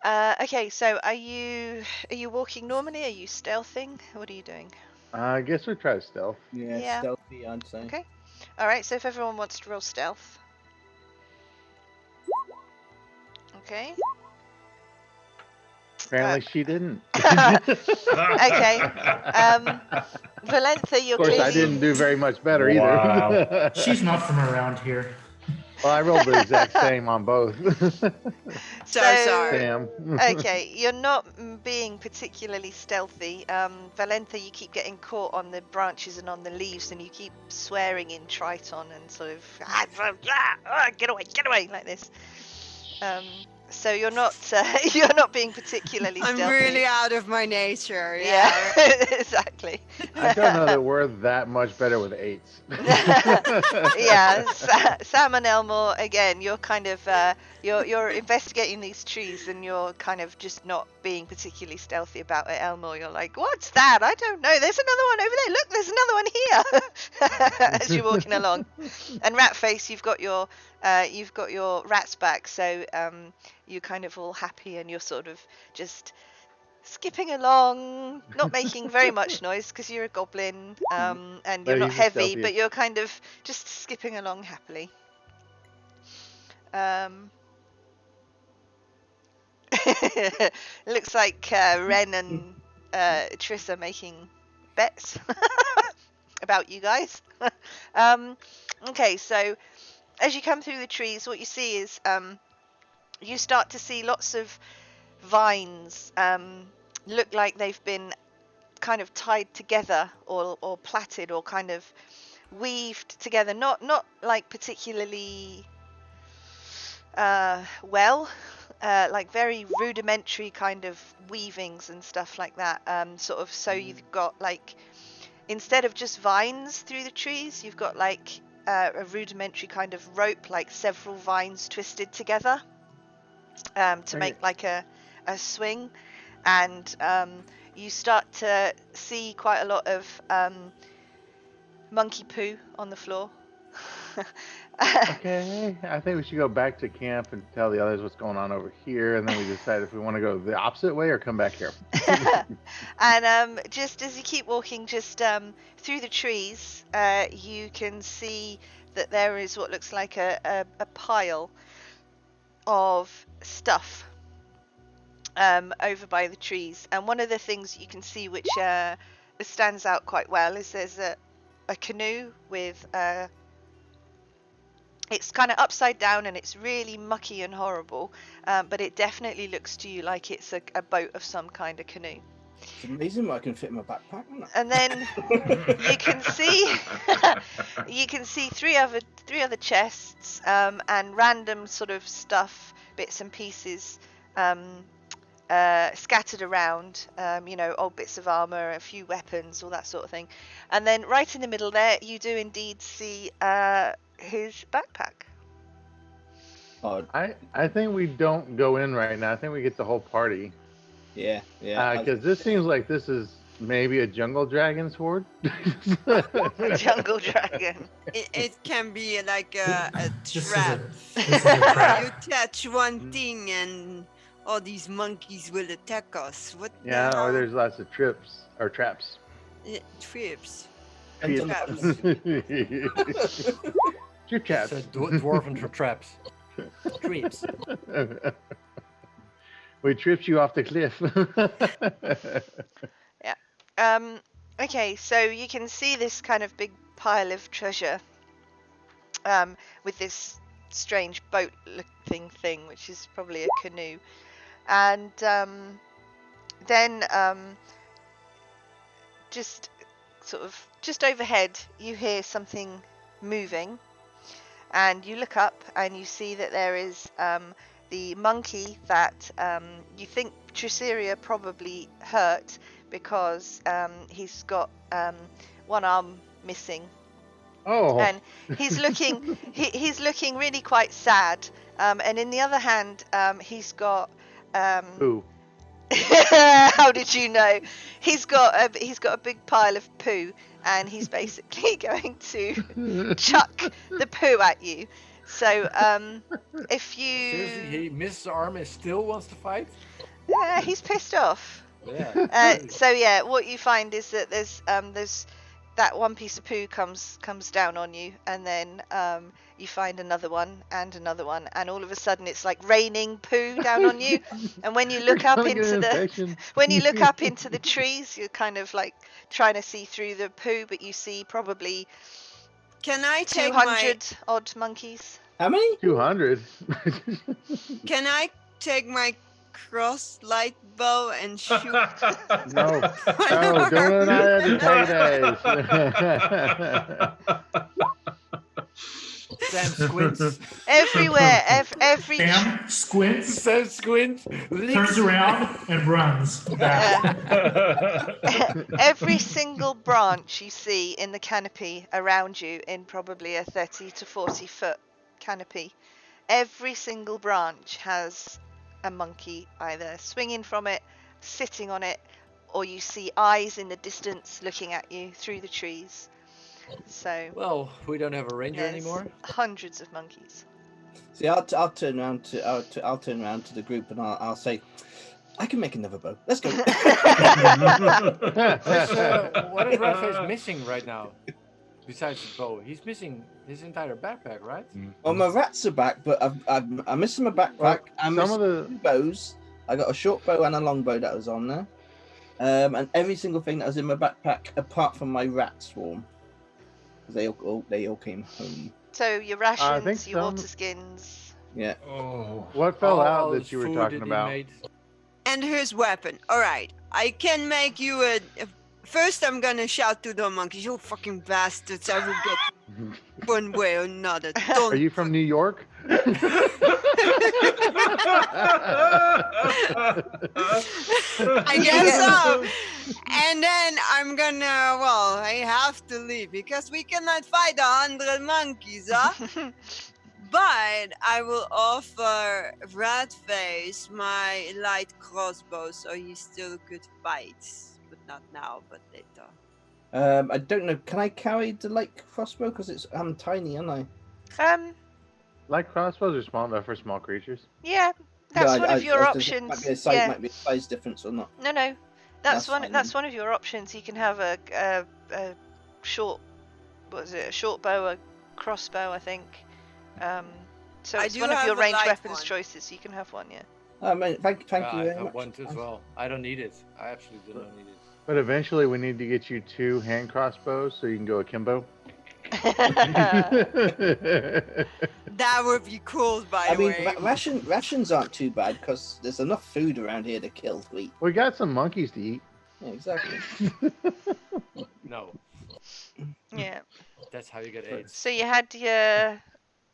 Okay, so are you walking normally? Are you stealthing? What are you doing? I guess we try stealth. Yeah, Yeah. stealthy, I'd say. Okay. All right. So if everyone wants to roll stealth. Okay. Apparently she didn't. Okay. Valentha, you're Of course, clearly... I didn't do very much better Wow. either. She's not from around here. Well, I rolled the exact same on both. So sorry. Damn. Okay, you're not being particularly stealthy. Valentha, you keep getting caught on the branches and on the leaves, and you keep swearing in Triton and sort of get away like this. So you're not being particularly I'm stealthy. really out of my nature. Yeah, exactly. I don't know that we're that much better with 8s. Yeah, Sam and Elmore, again, you're kind of you're investigating these trees, and you're kind of just not being particularly stealthy about it. Elmore, you're like, what's that? I don't know. There's another one over there. Look, there's another one here. As you're walking along. And Ratface, you've got your rats back, so you're kind of all happy, and you're sort of just skipping along, not making very much noise because you're a goblin, and you're not heavy, but you're kind of just skipping along happily. Looks like Ren and Triss are making bets about you guys. Okay, so as you come through the trees, what you see is you start to see lots of vines look like they've been kind of tied together or plaited or kind of weaved together, not like particularly well, like very rudimentary kind of weavings and stuff like that, sort of. So you've got like, instead of just vines through the trees, you've got like a rudimentary kind of rope, like several vines twisted together to make like a swing. And you start to see quite a lot of monkey poo on the floor. Okay, I think we should go back to camp and tell the others what's going on over here, and then we decide if we want to go the opposite way or come back here. And just as you keep walking, just through the trees, you can see that there is what looks like a pile of stuff over by the trees. And one of the things you can see which stands out quite well is there's a canoe with it's kind of upside down, and it's really mucky and horrible, but it definitely looks to you like it's a boat of some kind of canoe. It's amazing what I can fit in my backpack. And then you can see three other chests, and random sort of stuff, bits and pieces scattered around, old bits of armor, a few weapons, all that sort of thing. And then right in the middle there, you do indeed see his backpack. I think we don't go in right now. I think we get the whole party. Yeah. Because this seems like this is maybe a jungle dragon's hoard. A jungle dragon. It can be like a This is trap. this is a trap. You touch one thing and all these monkeys will attack us. What the Yeah, hell? or there's lots of traps. Trips. And Traps. Trip traps. It's dwarven for traps. Trips. We tripped you off the cliff. Yeah. Okay, so you can see this kind of big pile of treasure with this strange boat-looking thing, which is probably a canoe. And then just overhead, you hear something moving, and you look up and you see that there is the monkey that you think Triceria probably hurt, because he's got one arm missing. Oh. And he's looking he's looking really quite sad, and in the other hand he's got Ooh. how did you know? He's got a big pile of poo, and he's basically going to chuck the poo at you. So if Seriously, you, Mrs. Arm still wants to fight? he's pissed off. Yeah. So yeah, what you find is that there's that one piece of poo comes down on you, and then you find another one, and all of a sudden it's like raining poo down on you. And when you look You're up gonna get into an the infection. when you look up into the trees, you're kind of like trying to see through the poo, but you see probably Can I take my 200 odd monkeys. How many? 200. Can I take my cross light bow and shoot? No, one no, arm? don't I antagonise. Sam squints. Everywhere, every Sam squints, Sam squints. turns around, and runs back. every single branch you see in the canopy around you, in probably a 30 to 40 foot canopy, every single branch has a monkey either swinging from it, sitting on it, or you see eyes in the distance looking at you through the trees. So Well, we don't have a ranger there's anymore. hundreds of monkeys. See, I'll turn around to I'll turn around to the group and I'll say, I can make another bow. Let's go. What is Ratface missing right now? Besides his bow, he's missing his entire backpack, right? Well, my rats are back, but I'm missing my backpack. Well, I'm some of missing two bows. I got a short bow and a long bow that was on there, and every single thing that was in my backpack apart from my rat swarm. They all came home. So your think rations, your some- water skins. Yeah. Oh, What fell All out his that you were food talking that he about? made. And his weapon. All right, I can make you a. First, I'm gonna shout to the monkeys, "You fucking bastards! I will get you one way or another." Don't. Are you from New York? I guess so. And then I'm gonna. Well, I have to leave because we cannot fight 100 monkeys, huh? But I will offer Ratface my light crossbow, so he still could fight, but not now, but later. I don't know. Can I carry the light crossbow? Because I'm tiny, aren't I? Like crossbows are small enough for small creatures. Yeah, that's No, one of your Might options. be a size, Yeah, might be a size difference or not. no, that's That's one. fine That's then. one of your options. You can have a short, what is it? A short bow, a crossbow, I think. So I it's do one of your have a ranged light weapons one. choices. You can have one, yeah. Thank Yeah, you I very have much. one as well. I don't need it. I absolutely do not need it. But eventually we need to get you 2 hand crossbows so you can go akimbo. That would be cool, by I the mean, way. rations aren't too bad because there's enough food around here to kill to eat. We got some monkeys to eat. Yeah, exactly. No, Yeah. that's how you get AIDS. So you had your,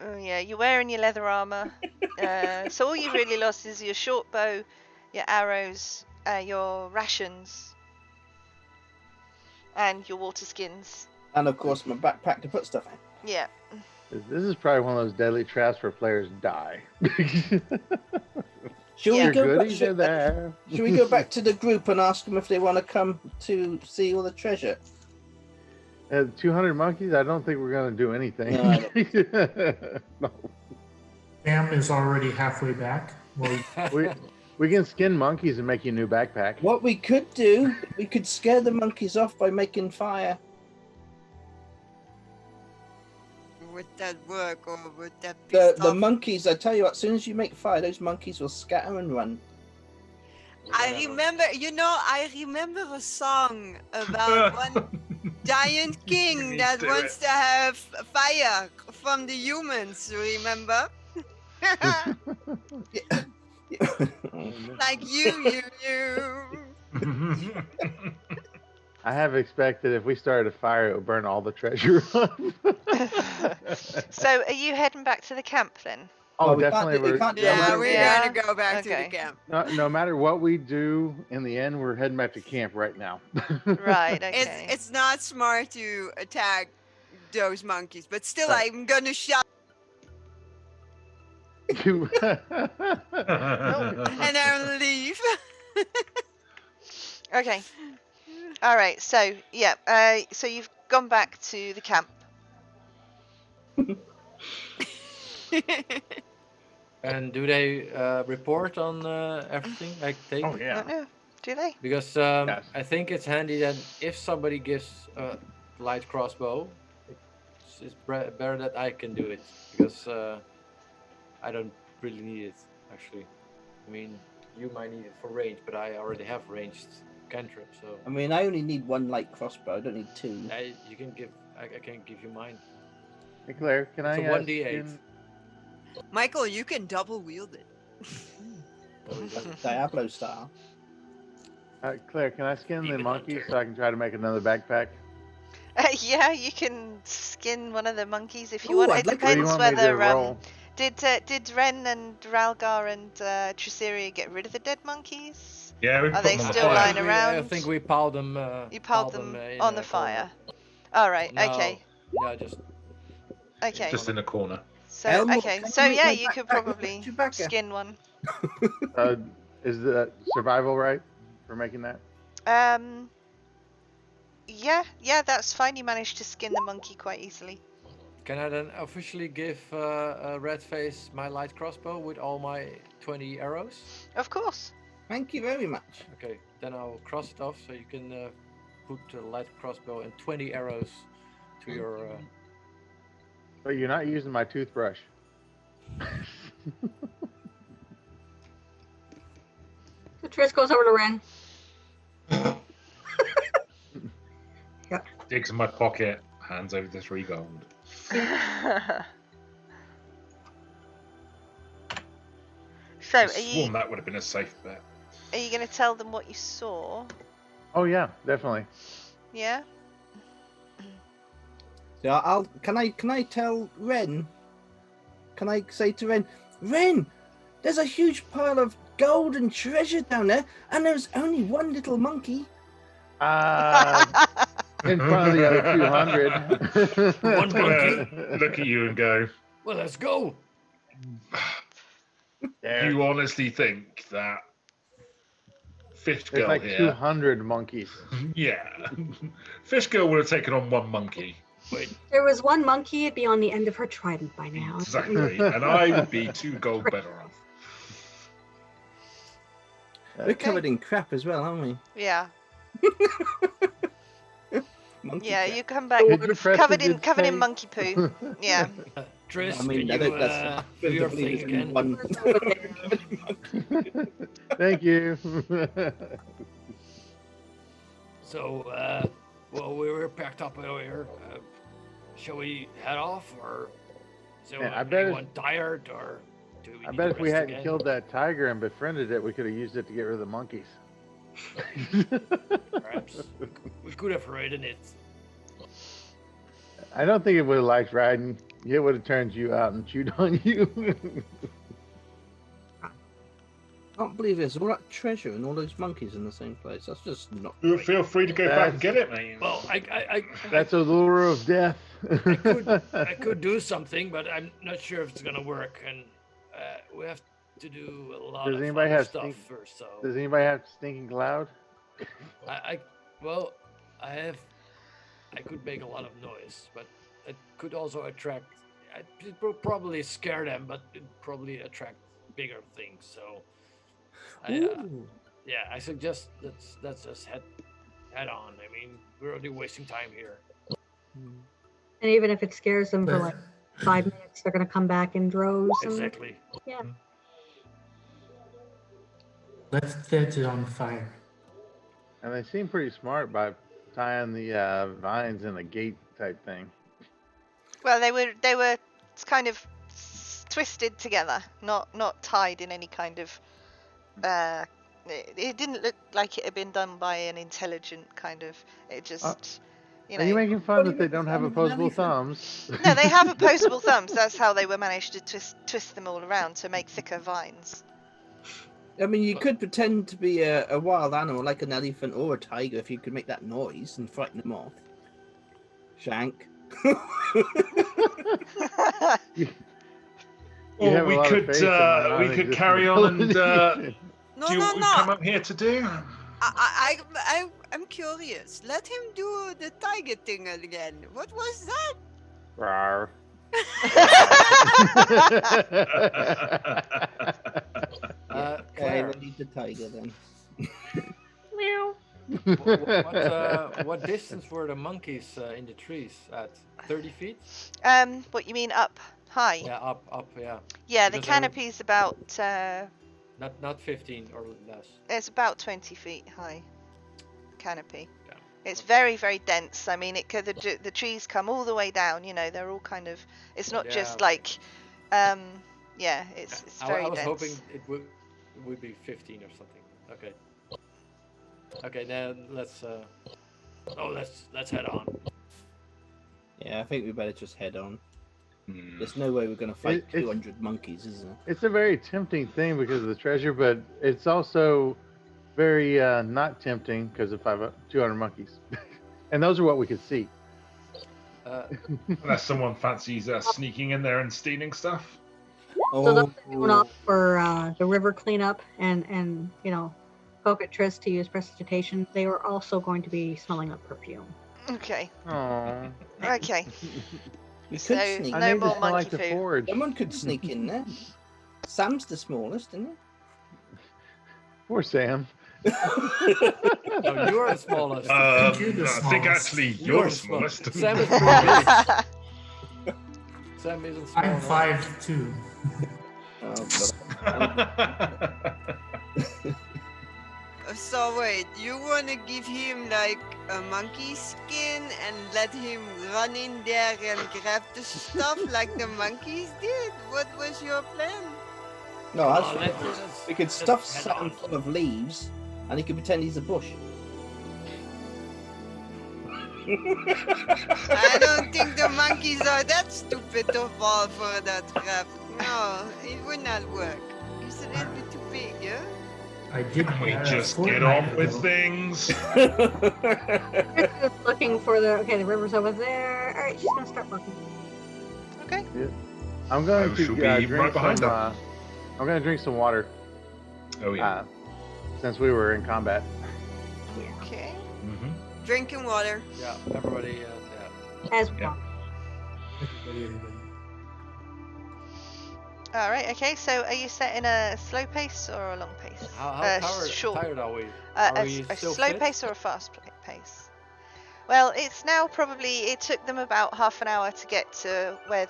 oh yeah, you're wearing your leather armor. So all you've really lost is your short bow, your arrows, your rations, and your water skins. And of course, my backpack to put stuff in. Yeah. This is probably one of those deadly traps where players die. Should Yeah. we go? Goodies are there. Should we go back to the group and ask them if they want to come to see all the treasure? 200 monkeys? I don't think we're going to do anything. No, No. Sam is already halfway back. Well, We can skin monkeys and make you a new backpack. What we could do, we could scare the monkeys off by making fire. Would that work, or would that piss The off? monkeys, I tell you what, as soon as you make fire, those monkeys will scatter and run. I remember a song about one giant king that wants to have fire from the humans, remember? Like you. I have expected if we started a fire, it would burn all the treasure up. So are you heading back to the camp then? Oh, we can't definitely. do- we we're- can't do no Yeah, matter- we're Yeah. gonna go back to Okay. the camp. no matter what we do, in the end, we're heading back to camp right now. Right. Okay. It's not smart to attack those monkeys, but still, Right. I'm gonna shout You- and then leave. Okay. All right. So yeah. So you've gone back to the camp. And do they report on everything I take? Oh I yeah. don't know. Do they? Because Yes. I think it's handy that if somebody gives a light crossbow, it's better that I can do it because I don't really need it actually. I mean, you might need it for range, but I already have ranged cantrip, so I mean, I only need one light crossbow. I don't need two. you can give. I can give you mine. Hey Claire, can It's I a 1d8. Michael, you can double wield it. No, you don't. Diablo style. Claire, can I skin the Demon monkey hunter. so I can try to make another backpack? Yeah, you can skin one of the monkeys if you Ooh, want. I'd It like to- Where do you depends want me to whether roll? did Ren and Ralgar and Triceria get rid of the dead monkeys? Yeah, we Are put they them on the still fire. lying I around? think we piled them. You piled them in on a the corner. fire. All right. No, Okay. No, just Okay. Just in a corner. So Elmo, okay. can So you make yeah, my you could backpack with probably Chewbacca? skin one. Is the survival right for making that? Yeah, that's fine. You managed to skin the monkey quite easily. Can I then officially give Ratface my light crossbow with all my 20 arrows? Of course. Thank you very much. Okay, then I'll cross it off so you can put the light crossbow and 20 arrows to your. But you're not using my toothbrush. So Trish goes over to Ren. Digs in my pocket, hands over the 3 gold. So I are sworn you that would have been a safe bet. going to tell them what you saw? Oh yeah, definitely. Yeah. So can I tell Ren? Can I say to Ren, Ren, there's a huge pile of gold and treasure down there, and there's only one little monkey. In front of the other 200. One monkey. Look at you and go, Well, let's go. There. you honestly think that Fish There's Girl like here? 200 monkeys. Yeah. Fish Girl would have taken on 1 monkey. Wait, There was one monkey, it'd be on the end of her trident by now. Exactly. And I would be 2 gold better off. We're covered in crap as well, aren't we? Yeah. Monkey Yeah, crap. you come back Could you press covered the in good covered in face? monkey poo. Yeah. Trish, I mean, can I you don't, that's do your believe thing it's only again? one. Thank you. So, well, we were packed up earlier. Shall we head off, or is Yeah, I bet if- anyone tired, or do we? I need bet to if we rest hadn't again? killed that tiger and befriended it, we could have used it to get rid of the monkeys. Perhaps we could have ridden it. I don't think it would have liked riding. It would have turned you out and chewed on you. I can't believe there's all that treasure and all those monkeys in the same place. That's just not. Feel free to go back and get it, mate. Well, That's a lure of death. I could do something, but I'm not sure if it's gonna work, and we have to do a lot Does of anybody other have stuff stink- first. So Does anybody have stinking cloud? well, I could make a lot of noise, but it could also attract. It will probably scare them, but it probably attract bigger things. So, Ooh. yeah, I suggest let's just head on. I mean, we're already wasting time here. And even if it scares them for like 5 minutes, they're going to come back in droves. And, Exactly. yeah. Let's set it on fire. And they seem pretty smart by tying the vines in a gate type thing. Well, they were kind of twisted together, not tied in any kind of. It didn't look like it had been done by an intelligent kind of. It just, you know. Are you making fun What do that you they make don't fun have of an opposable elephant? thumbs? No, they have opposable thumbs. That's how they were managed to twist them all around to make thicker vines. I mean, you could pretend to be a wild animal like an elephant or a tiger if you could make that noise and frighten them off. Shank. You have a we lot of could faith in my we could non-existent carry on and ability. No, do no, what we've no. come up here to do. I'm curious. Let him do the tiger thing again. What was that? Rawr. Okay, Claire, we need the tiger then. what distance were the monkeys in the trees at? 30 feet? What you mean up high? Yeah, up, yeah. Yeah, the Because they're- canopy's about Not 15 or less. it's about 20 feet high. Canopy. Yeah. It's very, very dense. I mean, the trees come all the way down. You know, they're all kind of. It's not just Yeah. like, yeah. It's very I was dense. hoping it would be 15 or something. Okay. Okay, then let's head on. Yeah, I think we better just head on. Hmm. There's no way we're going to fight It's- 200 monkeys, is there? It's a very tempting thing because of the treasure, but it's also very not tempting because of 200 monkeys. And those are what we could see. Unless someone fancies sneaking in there and stealing stuff. So those are going off for the river cleanup and poke at Triss to use prestidigitation. They are also going to be smelling up perfume. Okay. Aww. Okay. We So could sneak. I no need to more smell like monkey the food. forge. Someone could sneak in there. Sam's the smallest, isn't Poor Sam. he? No, you're the smallest. think you're the I think smallest. actually you're the smallest. Sam is pretty big. Sam isn't small. I'm enough. 5'2". Oh, God. So wait, you wanna give him like a monkey skin and let him run in there and grab the stuff like the monkeys did? What was your plan? No, Oh, that's we could stuff Sam full of leaves, and he could pretend he's a bush. I don't think the monkeys are that stupid to fall for that trap. No, it would not work. It's a little bit too big, yeah? I did We that a just get fortnight on with ago. things. Triss is looking for the river's over there. All right, she's gonna start looking. Okay. I'm going I to shall be drink right behind some. them. I'm going to drink some water Oh yeah. since we were in combat. Okay. Mhm. Drinking water. Yeah, everybody. Yeah. As Yeah. well. All right. Okay. So, are you set in a slow pace or a long pace? How short. tired are we? A Are we a still slow fit? pace or a fast pace? Well, it's now probably. It took them about half an hour to get to where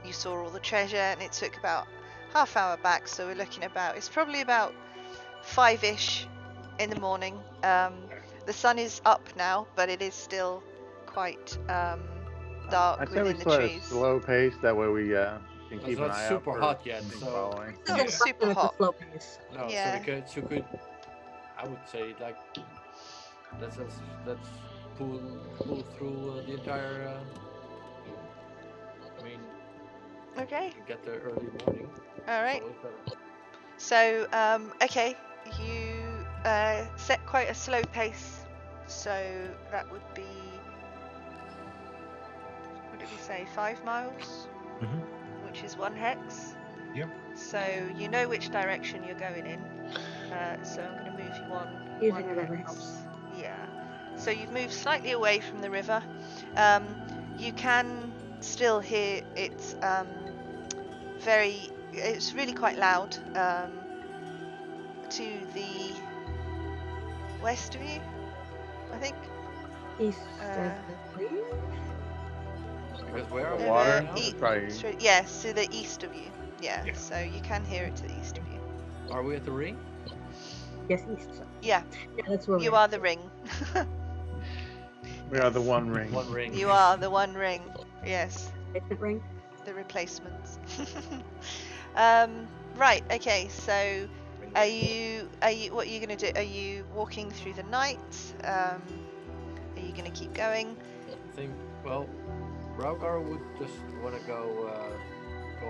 you saw all the treasure, and it took about half hour back. So we're looking about. It's probably about 5-ish in the morning. The sun is up now, but it is still quite dark I say we within the slow a trees. slow pace. That way we can It's keep an not eye super out for hot yet, things so- following. Still Yeah. super It's a hot. slow pace. No, Yeah. so we could. I would say like let's pull through the entire. I mean, Okay. we get there early morning. All right. So it's better. So, okay, you set quite a slow pace. So that would be, what did we say, 5 miles? Mhm. Which is 1 hex. Yep. So you know which direction you're going in. So I'm going to move you on. Using 1 it ever hex. helps. Yeah. So you've moved slightly away from the river. You can still hear it's it's really quite loud to the west of you, I think. East Uh, of the tree. Because where are The we water? now? Probably- Yes, to the east of you. Yeah, Yeah. so you can hear it to the east of you. Are we at the ring? Yes, east. Yeah, Yeah, that's where you we're are at. the ring. We are the One Ring. One ring. You are the one ring. Yes, Basement ring. the replacements. Right. Okay. So, are you? What are you gonna do? Are you walking through the night? Are you gonna keep going? I think. Well, Raukar would just want to go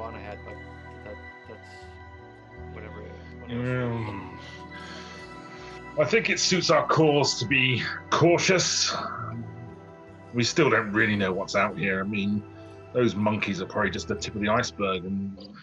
on ahead, but that's whatever. I think it suits our cause to be cautious. We still don't really know what's out here. I mean, those monkeys are probably just the tip of the iceberg, and